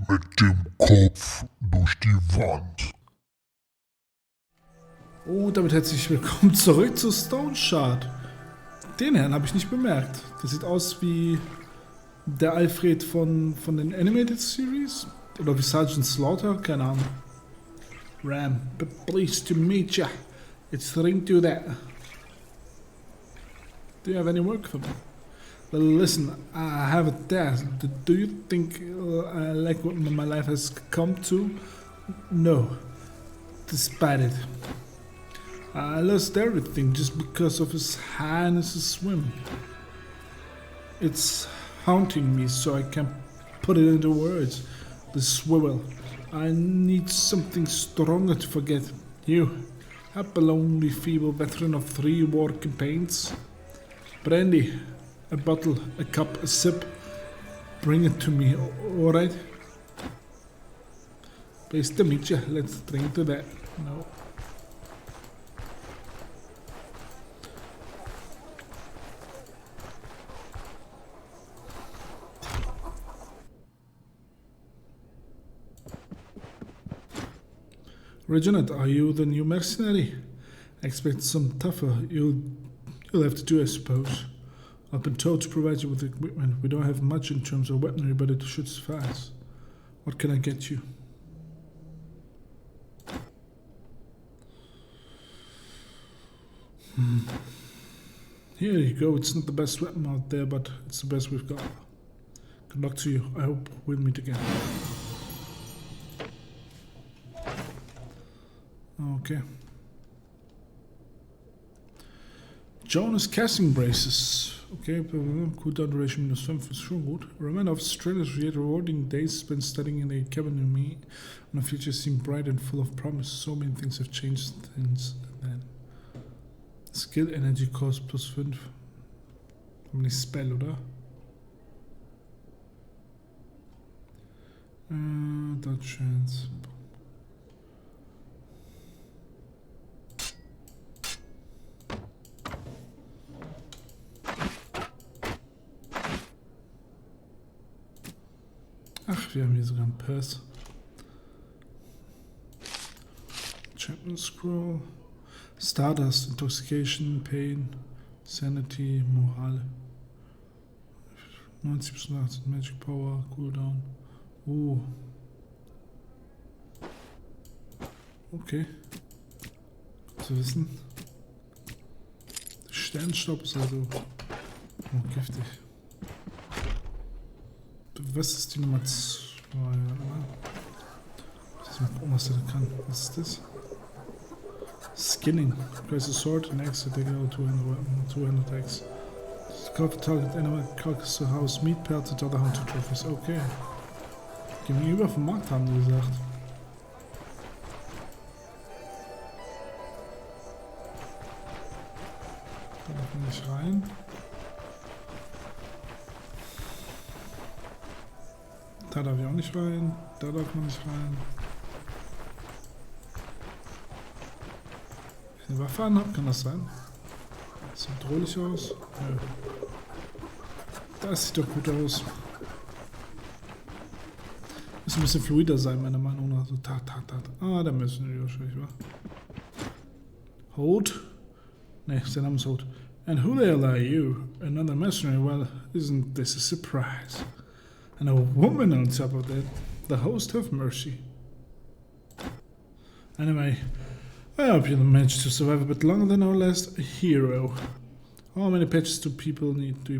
mit dem Kopf durch die Wand. Und damit herzlich willkommen zurück zu Stoneshard. Den Herrn habe ich nicht bemerkt. Der sieht aus wie der Alfred von den Animated Series. Oder wie Sergeant Slaughter, keine Ahnung. Ram, pleased to meet ya. It's ring to that. Do you have any work for me? Well, listen, I have a task. Do you think I like what my life has come to? No, despite it. I lost everything just because of his highness's whim. It's haunting me, so I can't put it into words. The swivel. I need something stronger to forget. You, help a lonely, feeble veteran of 3 war campaigns. Brandy, a bottle, a cup, a sip. Bring it to me, alright? Pleased to meet you. Let's drink to that. No. Reginald, are you the new mercenary? I expect some tougher. You'll have to do, I suppose. I've been told to provide you with equipment. We don't have much in terms of weaponry, but it should suffice. What can I get you? Here you go. It's not the best weapon out there, but it's the best we've got. Good luck to you. I hope we'll meet again. Okay. Jonas casting braces. Okay, cooldown duration -5 ist schon gut. Reminder of strenuous yet rewarding days spent studying in a cabin with me, and the future seemed bright and full of promise. So many things have changed since then. Skill Energy Cost +5. Aber nicht Spell, oder? Dodge Chance. Ach, wir haben hier sogar einen Purse. Champion Scroll. Stardust, Intoxication, Pain, Sanity, Moral. 90% Magic Power, Cooldown. Okay. Gut zu wissen. Sternstaub ist also giftig. Was ist die Nummer 2? Lass mal gucken, was der da kann. Was ist das? Skinning. Place a sword and axe to take out 200 attacks. Carve a target animal carcass to house meat pelts and other hunter trophies. Okay. Gegenüber vom Markt haben die gesagt. Da darf man nicht rein. Da darf ich auch nicht rein. Da darf man nicht rein. Wenn ich eine Waffe anhabe, kann das sein? Das sieht bedrohlich aus. Ja. Das sieht doch gut aus. Muss ein bisschen fluider sein, meiner Meinung nach. So tat. Ah, da müssen wir wahrscheinlich, wa? Hold? Ne, sein Name ist Hold. And who the hell are you? Another mercenary? Well, isn't this a surprise? And a woman on top of that. The host have mercy. Anyway, I hope you managed to survive a bit longer than our last hero. How many patches do people need? Do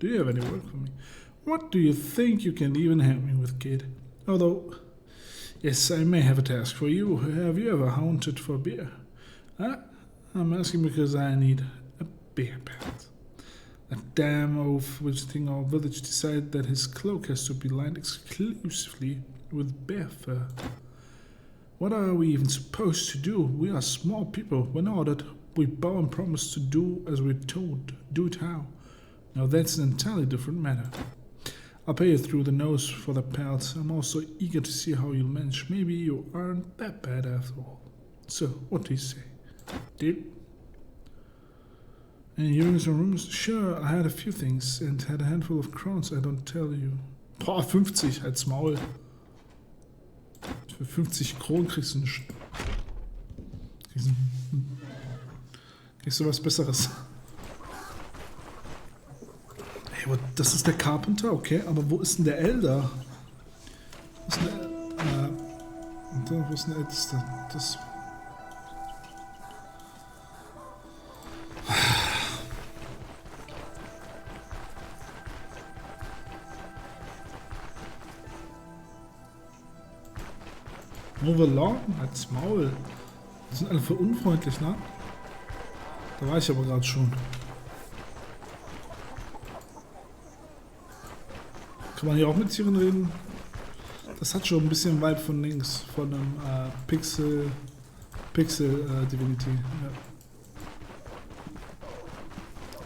you have any work for me? What do you think you can even help me with, kid? Although, yes, I may have a task for you. Have you ever hunted for beer? I'm asking because I need a beer pelt. That damn oaf visiting our village decided that his cloak has to be lined exclusively with bear fur. What are we even supposed to do? We are small people. When ordered, we bow and promise to do as we're told. Do it how? Now that's an entirely different matter. I'll pay you through the nose for the pelt. I'm also eager to see how you'll manage. Maybe you aren't that bad after all. So, what do you say? Deal? Any hearings or rumors? Sure, I had a few things and had a handful of crowns I don't Boah, 50 als Maul. Für 50 Kronen kriegst du was Besseres. Ey, das ist der Carpenter, okay, aber wo ist denn der Elder? Wo ist denn der Älteste? Das... Overlong als Maul. Die sind alle für unfreundlich, ne? Da war ich aber gerade schon. Kann man hier auch mit Tieren reden? Das hat schon ein bisschen Vibe von links, von einem Pixel Divinity. Ja.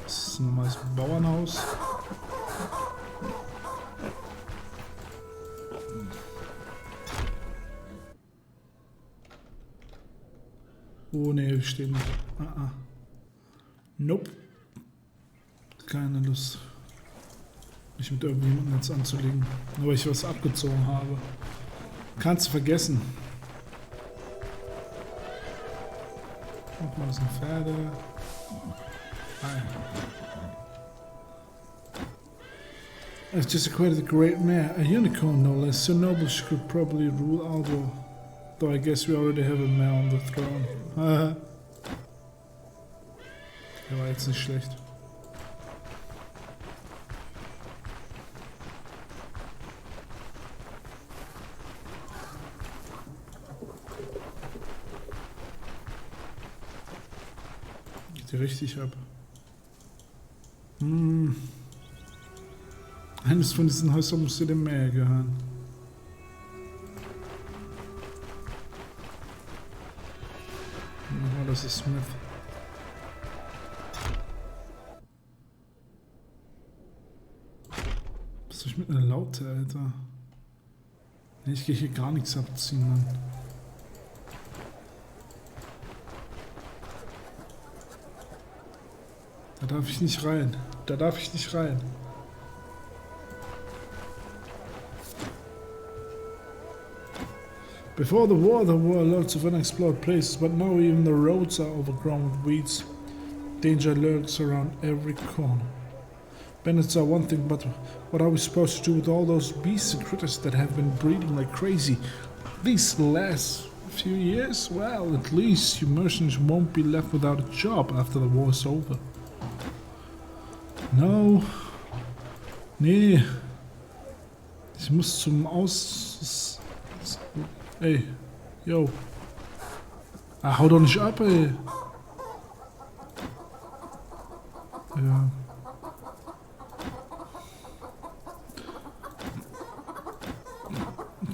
Das ist ein normales Bauernhaus. Oh ne, wir stehen nicht. Nope. Keine Lust, mich mit irgendjemandem jetzt anzulegen. Nur weil ich was abgezogen habe. Kannst du vergessen. Nochmal, das sind Pferde. I've just acquired a great mare, a unicorn no less, so noble she could probably rule Aldo. Though I guess we already have a mare on the throne. Der war jetzt nicht schlecht. Geht hier richtig ab. Eines von diesen Häusern musste dem Meer gehören. Oh, das ist Smith. Was soll ich mit einer Laute, Alter? Nee, ich gehe hier gar nichts abziehen, Mann. Da darf ich nicht rein. Da darf ich nicht rein. Before the war, there were lots of unexplored places, but now even the roads are overgrown with weeds. Danger lurks around every corner. Bandits are one thing, but what are we supposed to do with all those beasts and critters that have been breeding like crazy these last few years? Well, at least you mercenaries won't be left without a job after the war is over. No. Nee. Ich muss zum Ey. Yo. Hau doch nicht ab, ey. Ja.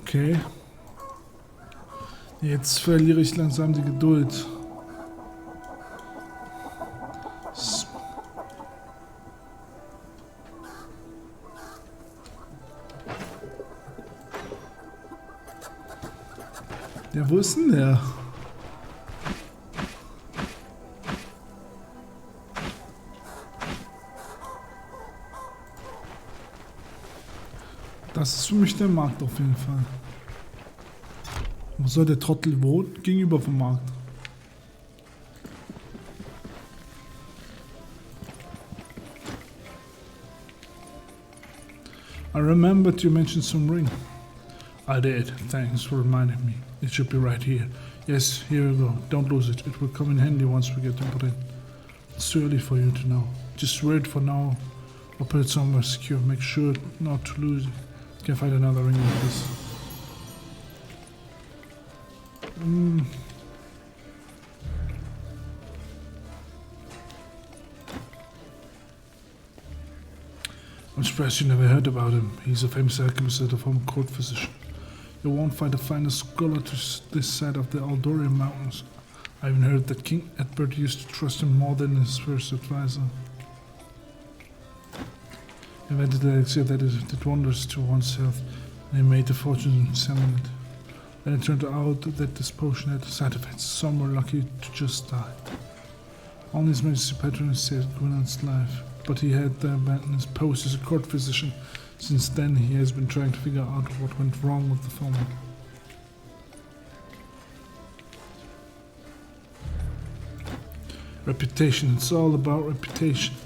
Okay. Jetzt verliere ich langsam die Geduld. Ja, wo ist denn der? Das ist für mich der Markt auf jeden Fall. Wo soll der Trottel wohnen? Gegenüber vom Markt. I remembered you mentioned some ring. I did. Thanks for reminding me. It should be right here. Yes, here we go. Don't lose it. It will come in handy once we get to put it. It's too early for you to know. Just wear it for now or put it somewhere secure. Make sure not to lose it. Can't find another ring like this. I'm surprised you never heard about him. He's a famous alchemist and a former court physician. You won't find a finer scholar to this side of the Aldorian Mountains. I even heard that King Edward used to trust him more than his first advisor. He invented an elixir that did wonders to one's health, and he made a fortune selling it. Then it turned out that this potion had side effects. Some were lucky to just die. Only His Majesty's patron saved Gwyneth's life, but he had to abandon his post as a court physician Since then, he has been trying to figure out what went wrong with the phone. Reputation, it's all about reputation.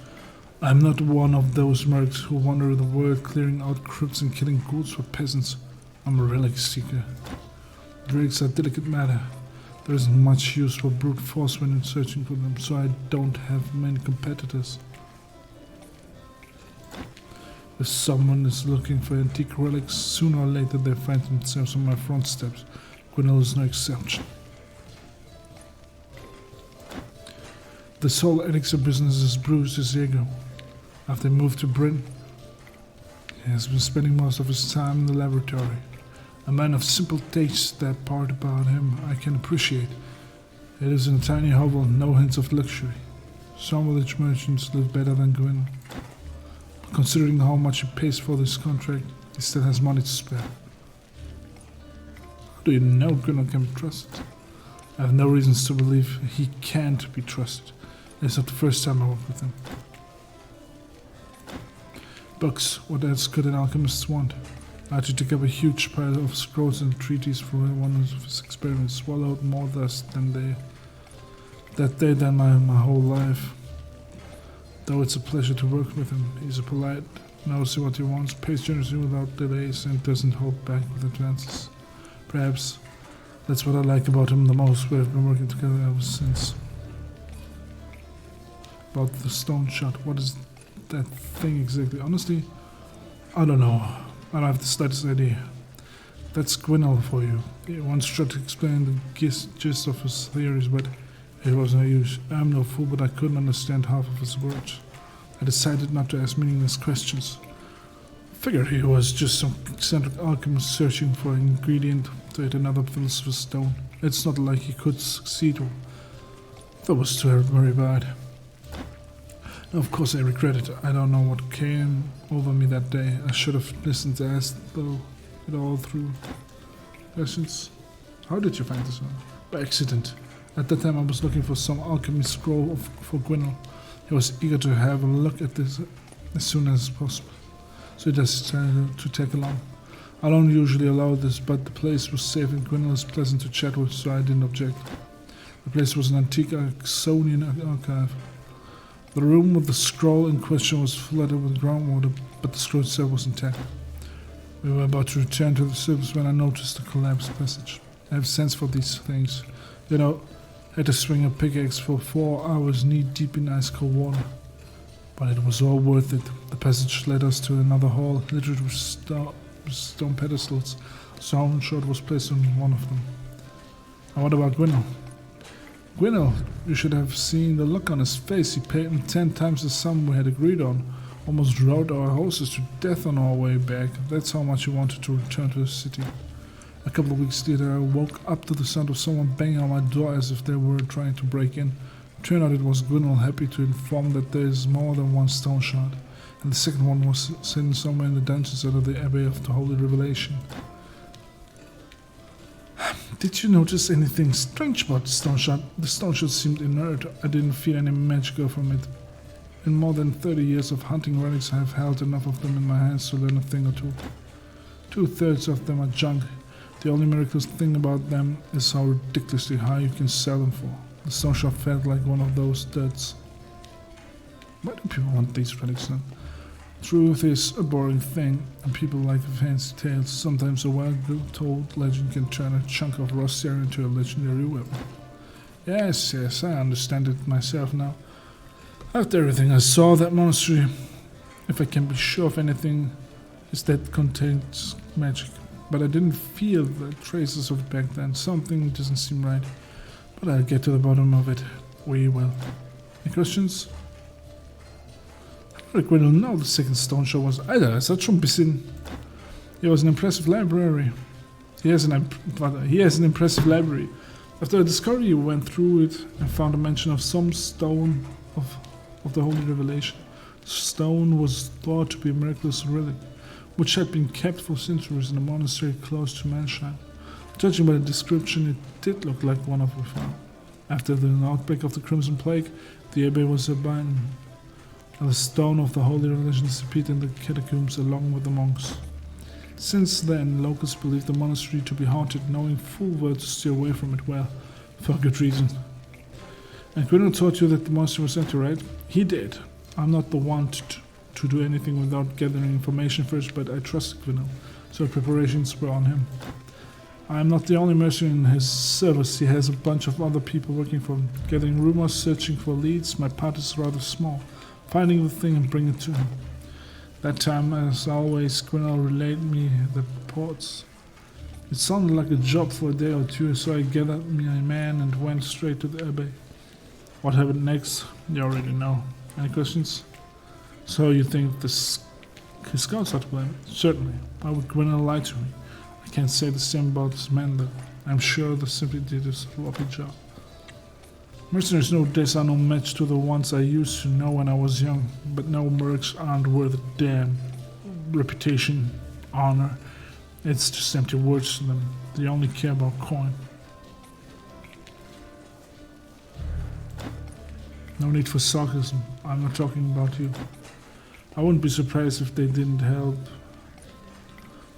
I'm not one of those mercs who wander the world clearing out crypts and killing ghouls for peasants. I'm a relic seeker. Relics are delicate matter. There isn't much use for brute force when searching for them, so I don't have many competitors. If someone is looking for antique relics, sooner or later they find themselves on my front steps. Gwynel is no exception. This whole elixir business has bruised his ego. After he moved to Britain, he has been spending most of his time in the laboratory. A man of simple tastes, that part about him I can appreciate. He lives in a tiny hovel, no hints of luxury. Some village merchants live better than Gwynel. But considering how much he pays for this contract, he still has money to spare. How do you know Gwynel can be trusted? I have no reasons to believe he can't be trusted. It's not the first time I work with him. Books, what else could an alchemist want? I had to dig up a huge pile of scrolls and treatises for one of his experiments, swallowed more dust than my whole life. Though it's a pleasure to work with him, he's a polite, knows what he wants, pays generously without delays, and doesn't hold back with advances. Perhaps that's what I like about him the most. We've been working together ever since. About the Stoneshard, what is that thing exactly? Honestly, I don't know. I don't have the slightest idea. That's Gwynel for you. He once tried to explain the gist of his theories, but it was no use. I'm no fool, but I couldn't understand half of his words. I decided not to ask meaningless questions. Figured he was just some eccentric alchemist searching for an ingredient to hit another philosopher's stone. It's not like he could succeed. That was too very bad. Of course I regret it. I don't know what came over me that day. I should have listened to ask it all through. Questions? How did you find this one? By accident. At that time I was looking for some alchemy scroll for Gwynel. He was eager to have a look at this as soon as possible, so he decided to tag along. I don't usually allow this, but the place was safe and Gwynel is pleasant to chat with, so I didn't object. The place was an antique Saxonian archive. The room with the scroll in question was flooded with groundwater, but the scroll itself was intact. We were about to return to the surface when I noticed a collapsed passage. I have a sense for these things. You know, I had to swing a pickaxe for 4 hours knee-deep in ice-cold water. But it was all worth it. The passage led us to another hall, littered with stone pedestals. Stoneshard was placed on one of them. And what about Gwynel? Gwynel, you should have seen the look on his face. He paid him 10 times the sum we had agreed on. Almost rode our horses to death on our way back. That's how much he wanted to return to the city. A couple of weeks later, I woke up to the sound of someone banging on my door as if they were trying to break in. Turned out it was Gwynel, happy to inform that there is more than one Stoneshard, and the second one was sitting somewhere in the dungeons under the Abbey of the Holy Revelation. Did you notice anything strange about the Stoneshard? The Stoneshard seemed inert. I didn't feel any magic from it. In more than 30 years of hunting relics, I have held enough of them in my hands to learn a thing or two. 2/3 of them are junk. The only miraculous thing about them is how ridiculously high you can sell them for. The Stoneshard felt like one of those duds. Why do people want these relics then? Truth is a boring thing, and people like fancy tales. Sometimes a well-told legend can turn a chunk of rusty iron into a legendary weapon. Yes, I understand it myself now. After everything I saw, that monastery, if I can be sure of anything, is that contains magic. But I didn't feel the traces of it back then. Something doesn't seem right. But I'll get to the bottom of it. We will. Any questions? I don't know the second Stoneshard was either. Es hat schon ein bisschen. He has an impressive library. He has an impressive library. After the discovery, you went through it and found a mention of some stone of the Holy Revelation. The stone was thought to be a miraculous relic, which had been kept for centuries in a monastery close to Manshine. Judging by the description, it did look like one of we found. After the outbreak of the Crimson Plague, the abbey was abandoned. and the stone of the holy religion disappeared in the catacombs along with the monks. Since then, locals believe the monastery to be haunted, knowing full well to steer away from it, well, for good reason. And Gwynel told you that the monastery was empty, right? He did. I'm not the one to do anything without gathering information first, but I trusted Gwynel, so preparations were on him. I am not the only mercenary in his service. He has a bunch of other people working for him, gathering rumors, searching for leads. My part is rather small, finding the thing and bringing it to him. That time, as always, Gwynel relayed me the reports. It sounded like a job for a day or two, so I gathered me a man and went straight to the abbey. What happened next, you already know. Any questions? So you think his scouts are to blame? Certainly. Why would Gwynel lie to me? I can't say the same about his men, though. I'm sure they simply did a sloppy job. Mercenaries nowadays are no match to the ones I used to know when I was young, but no mercs aren't worth a damn. Reputation, honor, it's just empty words to them. They only care about coin. No need for sarcasm. I'm not talking about you. I wouldn't be surprised if they didn't help.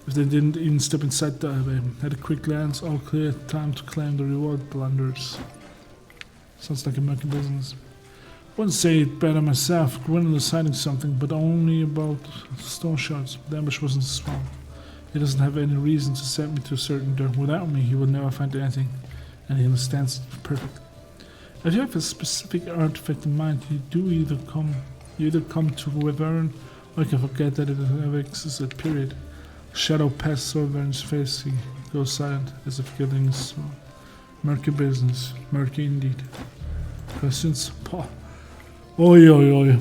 If they didn't even step inside the abbey. Had a quick glance, all clear, time to claim the reward, blunders. Sounds like a murky business. Wouldn't say it better myself. Gwynel is hiding something, but only about Stoneshards. The ambush wasn't strong. He doesn't have any reason to send me to a certain door. Without me, he will never find anything, and he understands it perfectly. If you have a specific artifact in mind, you either come to Wyvern, or you can forget that it ever existed. Period. Shadow passes over his face. He goes silent, as if getting his soul. Murky business. Murky indeed. Questions? Pah. Oi, oi, oi.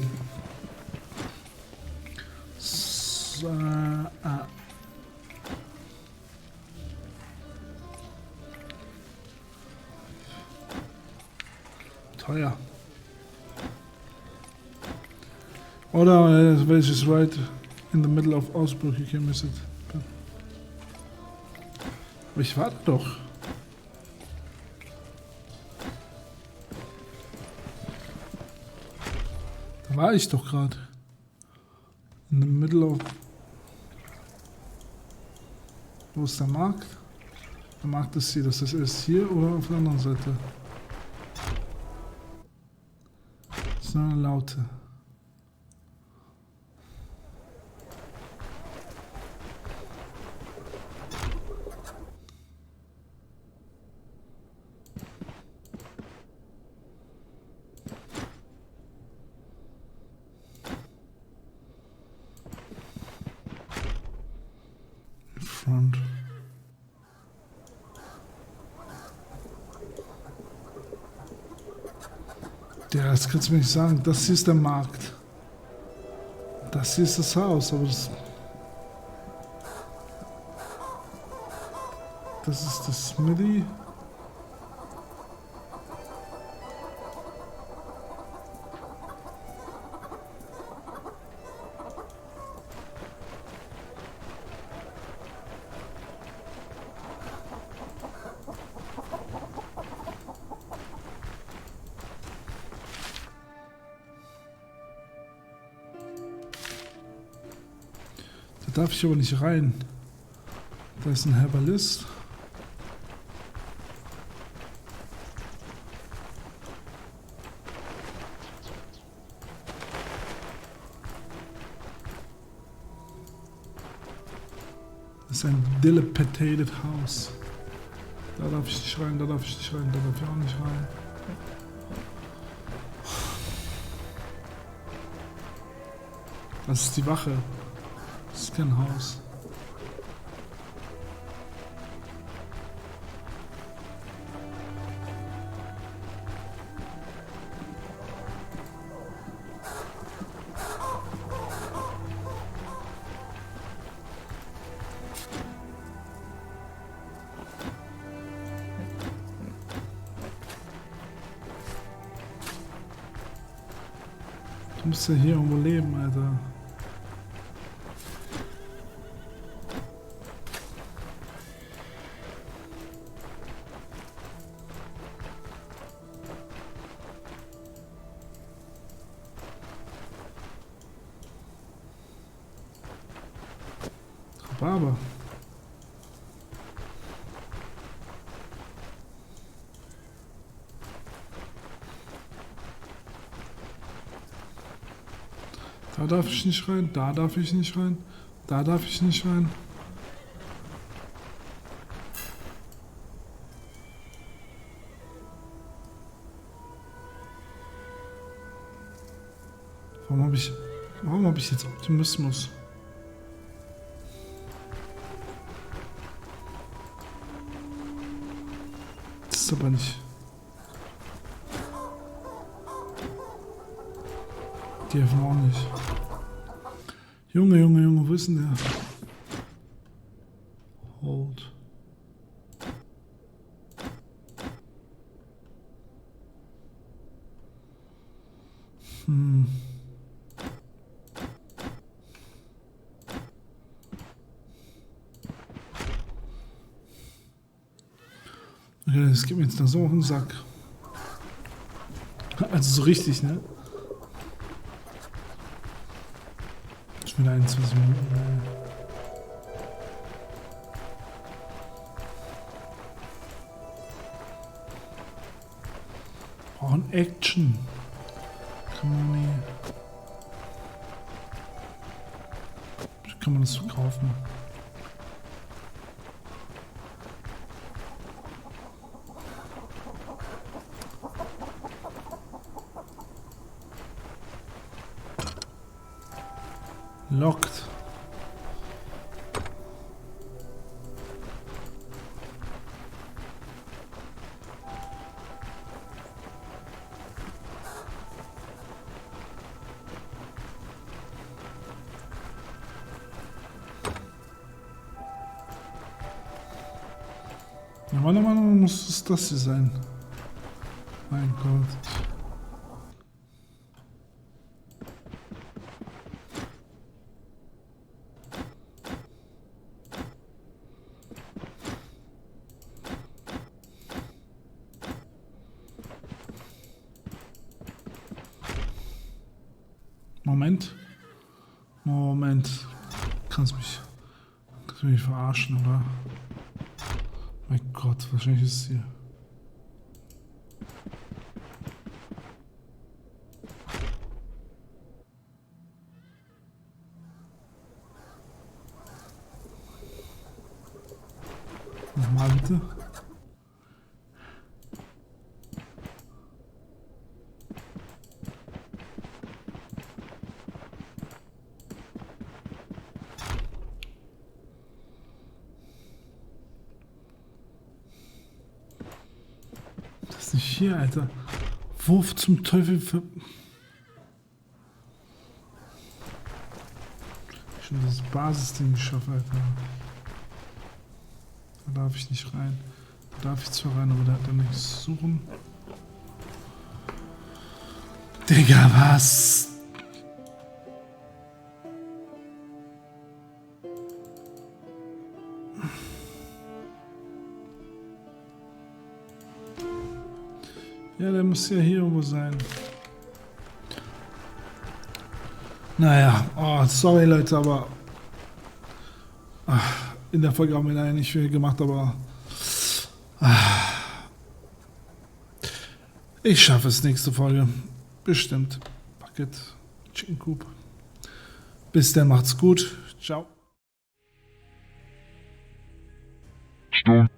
Teuer. Oder welches right in the middle of Ausbruch, you can miss it. Aber ich warte doch. Da war ich doch gerade. In the middle of... Wo ist der Markt? Der Markt ist hier. Das ist hier oder auf der anderen Seite? Das ist nur eine Laute. Front. Ja, das kannst du mir nicht sagen. Das hier ist der Markt. Das hier ist das Haus, aber das ist das Smithy. Da darf ich aber nicht rein. Da ist ein Herbalist. Das ist ein dilapidated House. Da darf ich nicht rein, da darf ich nicht rein, da darf ich auch nicht rein. Das ist die Wache. Das ist kein Haus. Du musst ja hier irgendwo leben, Alter. Barber. Da darf ich nicht rein, da darf ich nicht rein, da darf ich nicht rein. Warum hab ich jetzt Optimismus? Das ist aber nicht. Die helfen auch nicht. Junge, wo ist denn der? Hold. Okay, das gibt mir jetzt noch so auf den Sack. Also so richtig, ne? Schon wieder 21 Minuten. Brauchen Action. Kann man das verkaufen? Locked. Ja, meiner Meinung nach muss es das hier sein. Mein Gott. Moment. Kannst mich verarschen, oder? Mein Gott, wahrscheinlich ist es hier. Nochmal bitte. Das ist nicht hier, Alter. Wo zum Teufel für... Schon das Basisding geschafft, Alter. Da darf ich nicht rein. Da darf ich zwar rein, aber da hat er nichts zu suchen. Digga, was? Ja, der muss ja hier irgendwo sein. Naja, oh, sorry Leute, aber in der Folge haben wir leider nicht viel gemacht, aber ich schaffe es nächste Folge. Bestimmt. Paket Chicken Coop. Bis dann, macht's gut. Ciao. Stimmt.